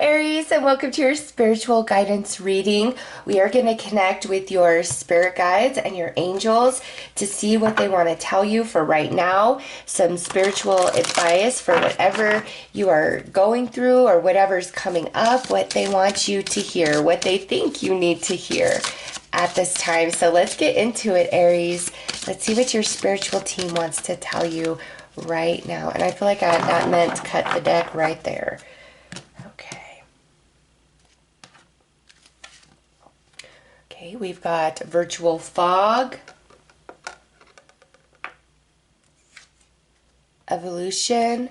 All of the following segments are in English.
Aries, and welcome to your spiritual guidance reading. We are going to connect with your spirit guides and your angels to see what they want to tell you for right now. Some spiritual advice for whatever you are going through or whatever's coming up, what they want you to hear, what they think you need to hear at this time. So let's get into it, Aries. Let's see what your spiritual team wants to tell you right now. And I feel like that meant cut the deck right there. Okay, we've got virtual fog, evolution,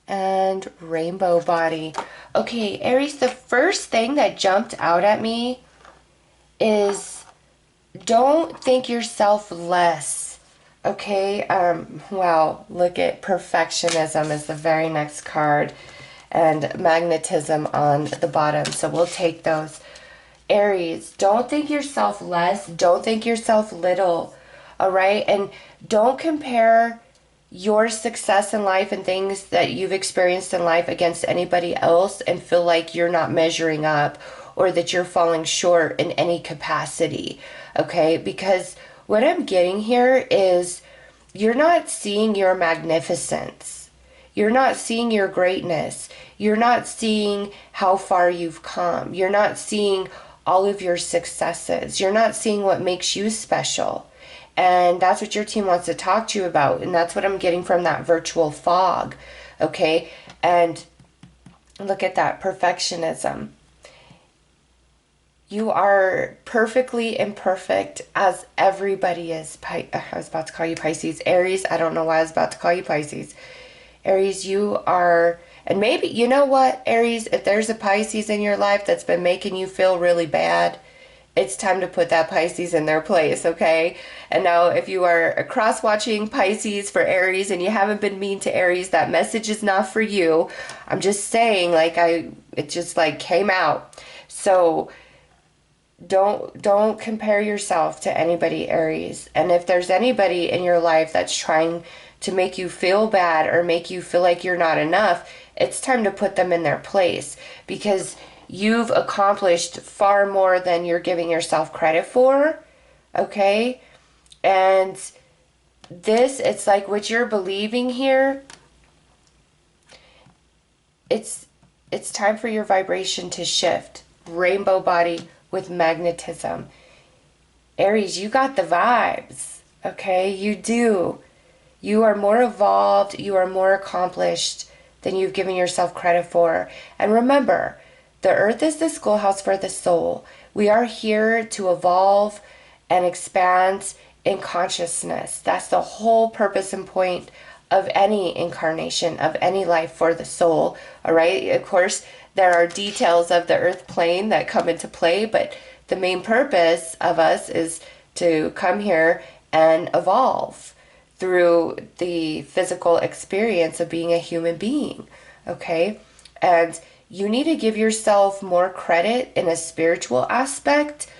and rainbow body. Okay, Aries, the first thing that jumped out at me is don't think yourself less. Okay, wow, look at perfectionism is the very next card. And magnetism on the bottom. So we'll take those. Aries, don't think yourself less. Don't think yourself little. All right? And don't compare your success in life and things that you've experienced in life against anybody else and feel like you're not measuring up or that you're falling short in any capacity. Okay? Because what I'm getting here is you're not seeing your magnificence. You're not seeing your greatness. You're not seeing how far you've come. You're not seeing all of your successes. You're not seeing what makes you special. And that's what your team wants to talk to you about. And that's what I'm getting from that virtual fog. Okay? And look at that perfectionism. You are perfectly imperfect as everybody is. I was about to call you Pisces. Aries, I don't know why I was about to call you Pisces. Aries, you are, and maybe, you know what, Aries, if there's a Pisces in your life that's been making you feel really bad, it's time to put that Pisces in their place, okay? And now if you are cross-watching Pisces for Aries and you haven't been mean to Aries, that message is not for you. I'm just saying, it just came out. So don't compare yourself to anybody, Aries. And if there's anybody in your life that's trying to make you feel bad or make you feel like you're not enough, it's time to put them in their place because you've accomplished far more than you're giving yourself credit for, okay? And it's like what you're believing here, it's time for your vibration to shift. Rainbow body with magnetism. Aries, you got the vibes, okay? You do. You are more evolved, you are more accomplished than you've given yourself credit for. And remember, the earth is the schoolhouse for the soul. We are here to evolve and expand in consciousness. That's the whole purpose and point of any incarnation, of any life for the soul. All right? Of course, there are details of the earth plane that come into play, but the main purpose of us is to come here and evolve through the physical experience of being a human being, okay? And you need to give yourself more credit in a spiritual aspect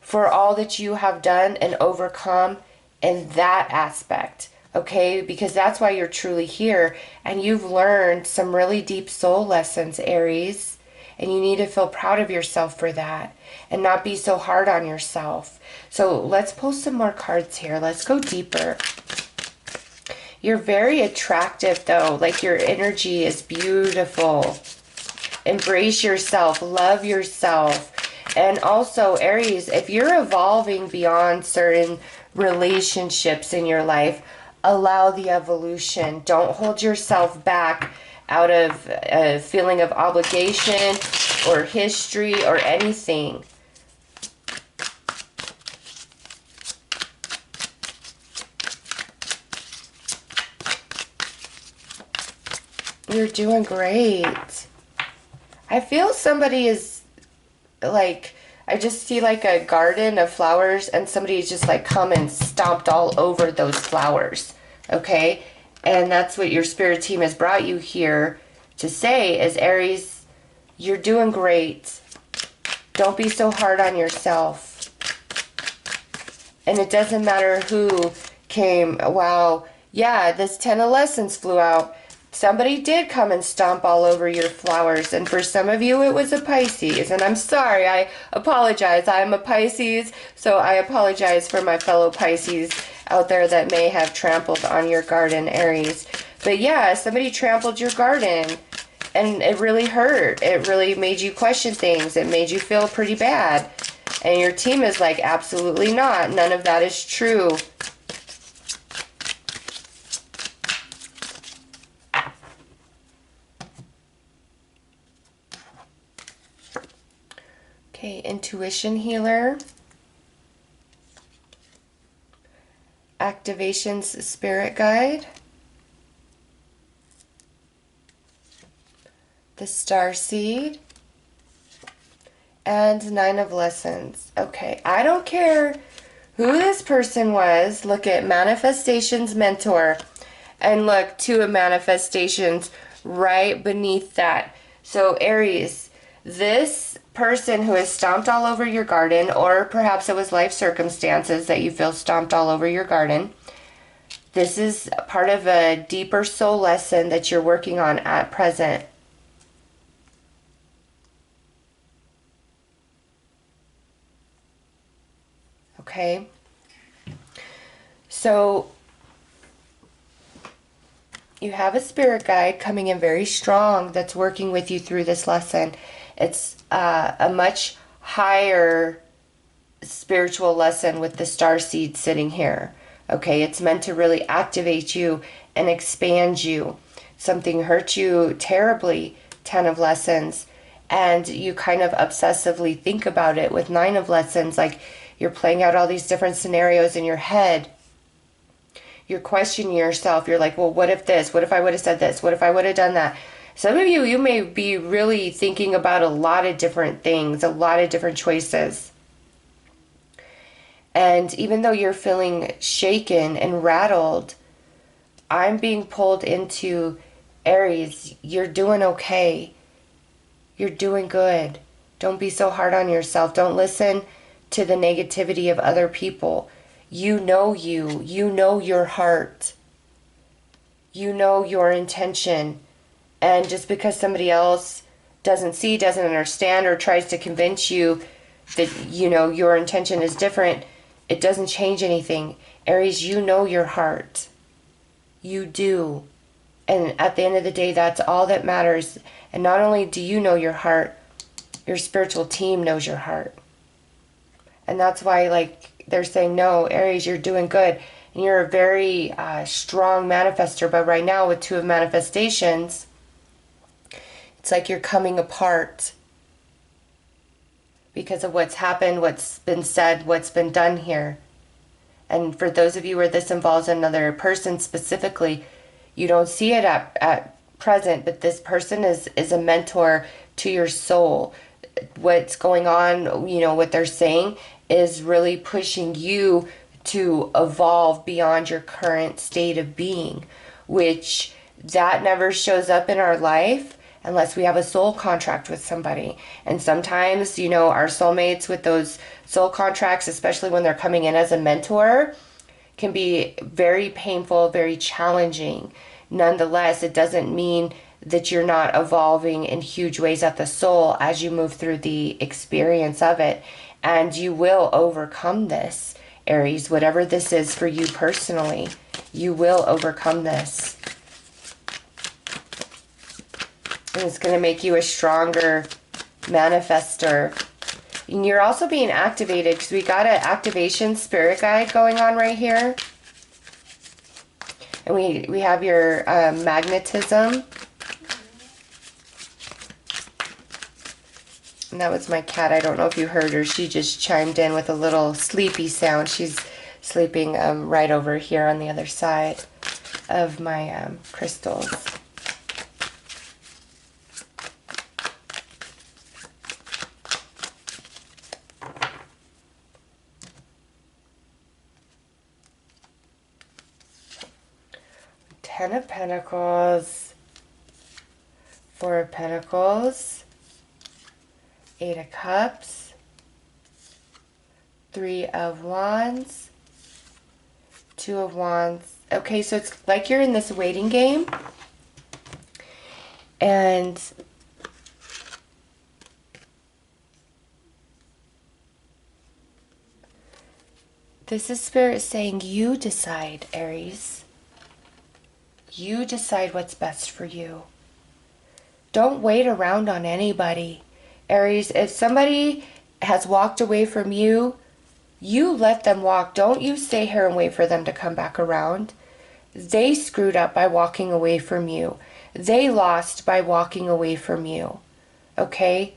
for all that you have done and overcome in that aspect, okay? Because that's why you're truly here, and you've learned some really deep soul lessons, Aries, and you need to feel proud of yourself for that and not be so hard on yourself. So let's pull some more cards here. Let's go deeper. You're very attractive, though. Like, your energy is beautiful. Embrace yourself. Love yourself. And also, Aries, if you're evolving beyond certain relationships in your life, allow the evolution. Don't hold yourself back out of a feeling of obligation or history or anything. You're doing great. I feel somebody is I just see a garden of flowers and somebody's just come and stomped all over those flowers. Okay? And that's what your spirit team has brought you here to say is, Aries, you're doing great. Don't be so hard on yourself. And it doesn't matter who came. Wow. Yeah, this 10 of lessons flew out. Somebody did come and stomp all over your flowers, and for some of you it was a Pisces, and I'm sorry, I apologize. I'm a Pisces, so I apologize for my fellow Pisces out there that may have trampled on your garden, Aries. But yeah, somebody trampled your garden, and it really hurt. It really made you question things. It made you feel pretty bad. And your team is like, absolutely not. None of that is true. Okay, intuition healer. Activations spirit guide. The star seed. And 9 of lessons. Okay, I don't care who this person was. Look at manifestations mentor. And look, 2 of manifestations right beneath that. So Aries, this person who has stomped all over your garden, or perhaps it was life circumstances that you feel stomped all over your garden, this is part of a deeper soul lesson that you're working on at present. Okay? So you have a spirit guide coming in very strong that's working with you through this lesson. It's a much higher spiritual lesson with the star seed sitting here. Okay, it's meant to really activate you and expand you. Something hurt you terribly, 10 of lessons, and you kind of obsessively think about it with 9 of lessons, like you're playing out all these different scenarios in your head. You're questioning yourself. You're like, well, what if this? What if I would have said this? What if I would have done that? Some of you may be really thinking about a lot of different things, a lot of different choices. And even though you're feeling shaken and rattled, I'm being pulled into Aries. You're doing okay. You're doing good. Don't be so hard on yourself. Don't listen to the negativity of other people. You know you. You know your heart. You know your intention. And just because somebody else doesn't see, doesn't understand, or tries to convince you that, you know, your intention is different, it doesn't change anything. Aries, you know your heart. You do. And at the end of the day, that's all that matters. And not only do you know your heart, your spiritual team knows your heart. And that's why, like, they're saying, no, Aries, you're doing good. And you're a very strong manifester. But right now, with 2 of manifestations, it's like you're coming apart because of what's happened, what's been said, what's been done here. And for those of you where this involves another person specifically, you don't see it at present, but this person is a mentor to your soul. What's going on, you know, what they're saying is really pushing you to evolve beyond your current state of being, which that never shows up in our life unless we have a soul contract with somebody. And sometimes, you know, our soulmates with those soul contracts, especially when they're coming in as a mentor, can be very painful, very challenging. Nonetheless, it doesn't mean that you're not evolving in huge ways at the soul as you move through the experience of it. And you will overcome this, Aries, whatever this is for you personally. You will overcome this. And it's going to make you a stronger manifester. And you're also being activated because we got an activation spirit guide going on right here. And we have your magnetism. And that was my cat. I don't know if you heard her. She just chimed in with a little sleepy sound. She's sleeping right over here on the other side of my crystals. Ten of Pentacles, 4 of Pentacles, 8 of Cups, 3 of Wands, 2 of Wands. Okay, so it's like you're in this waiting game. And this is Spirit saying, you decide, Aries. You decide what's best for you. Don't wait around on anybody. Aries, if somebody has walked away from you, you let them walk. Don't you stay here and wait for them to come back around. They screwed up by walking away from you. They lost by walking away from you. Okay?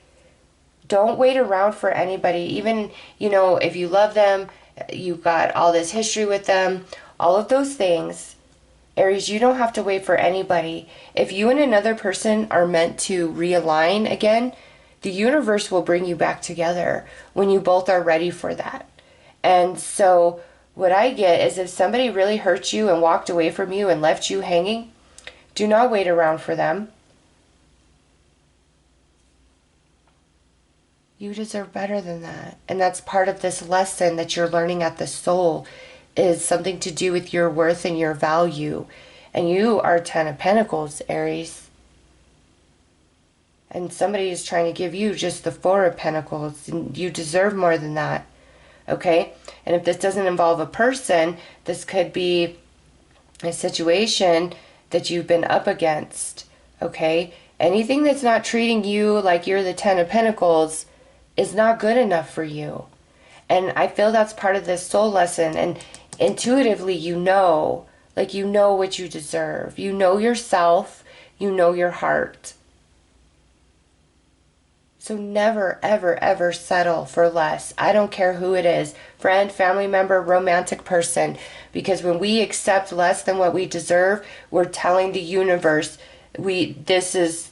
Don't wait around for anybody. Even, if you love them, you've got all this history with them, all of those things. Aries, you don't have to wait for anybody. If you and another person are meant to realign again, the universe will bring you back together when you both are ready for that. And so what I get is if somebody really hurt you and walked away from you and left you hanging, do not wait around for them. You deserve better than that. And that's part of this lesson that you're learning at the soul, is something to do with your worth and your value. And you are 10 of Pentacles, Aries. And somebody is trying to give you just the 4 of Pentacles. And you deserve more than that. Okay? And if this doesn't involve a person, this could be a situation that you've been up against. Okay? Anything that's not treating you like you're the 10 of Pentacles is not good enough for you. And I feel that's part of this soul lesson. And intuitively, you know what you deserve. You know yourself. You know your heart. So never, ever, ever settle for less. I don't care who it is. Friend, family member, romantic person. Because when we accept less than what we deserve, we're telling the universe, this is,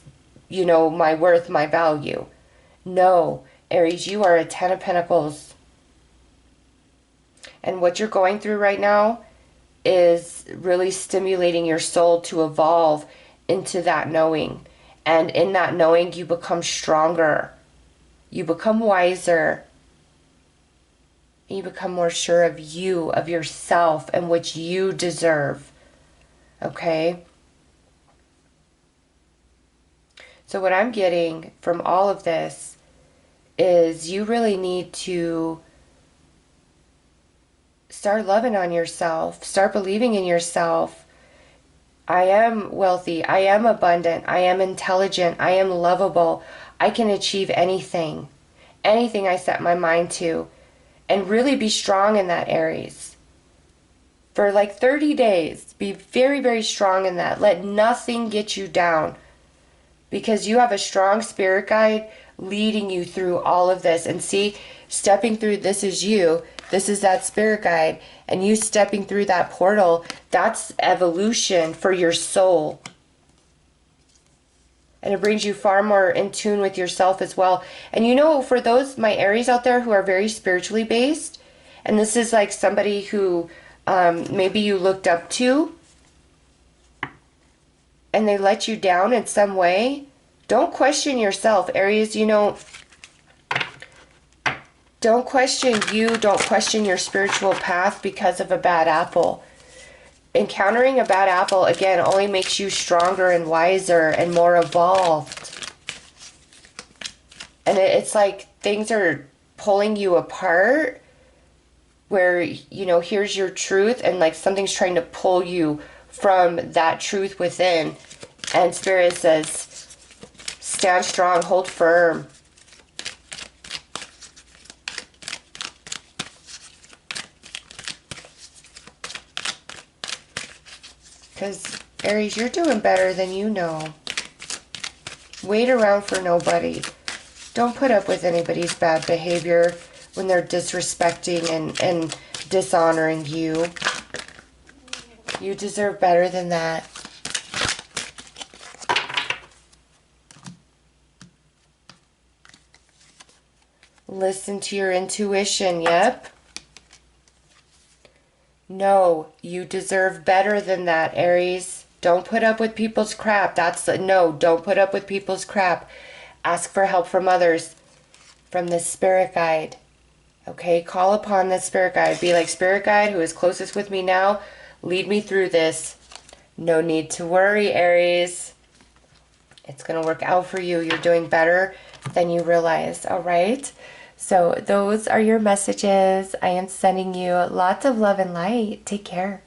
my worth, my value. No, Aries, you are a 10 of Pentacles. And what you're going through right now is really stimulating your soul to evolve into that knowing. And in that knowing, you become stronger. You become wiser. And you become more sure of you, of yourself, and what you deserve. Okay? So what I'm getting from all of this is you really need to start loving on yourself. Start believing in yourself. I am wealthy. I am abundant. I am intelligent. I am lovable. I can achieve anything. Anything I set my mind to. And really be strong in that, Aries. For like 30 days. Be very, very strong in that. Let nothing get you down. Because you have a strong spirit guide leading you through all of this. And see, stepping through, this is you. This is that spirit guide. And you stepping through that portal, that's evolution for your soul. And it brings you far more in tune with yourself as well. And for those, my Aries out there who are very spiritually based, and this is like somebody who maybe you looked up to, and they let you down in some way, don't question yourself, Aries. Don't question you. Don't question your spiritual path because of a bad apple. Encountering a bad apple, again, only makes you stronger and wiser and more evolved. And it's like things are pulling you apart where, here's your truth, and like something's trying to pull you from that truth within. And Spirit says, stand strong, hold firm. Because, Aries, you're doing better than you know. Wait around for nobody. Don't put up with anybody's bad behavior when they're disrespecting and dishonoring you. You deserve better than that. Listen to your intuition, yep. No, you deserve better than that, Aries. Don't put up with people's crap. No, don't put up with people's crap. Ask for help from others, from the spirit guide. Okay, call upon the spirit guide. Be like, spirit guide, who is closest with me now, lead me through this. No need to worry, Aries. It's going to work out for you. You're doing better than you realize, all right? So those are your messages. I am sending you lots of love and light. Take care.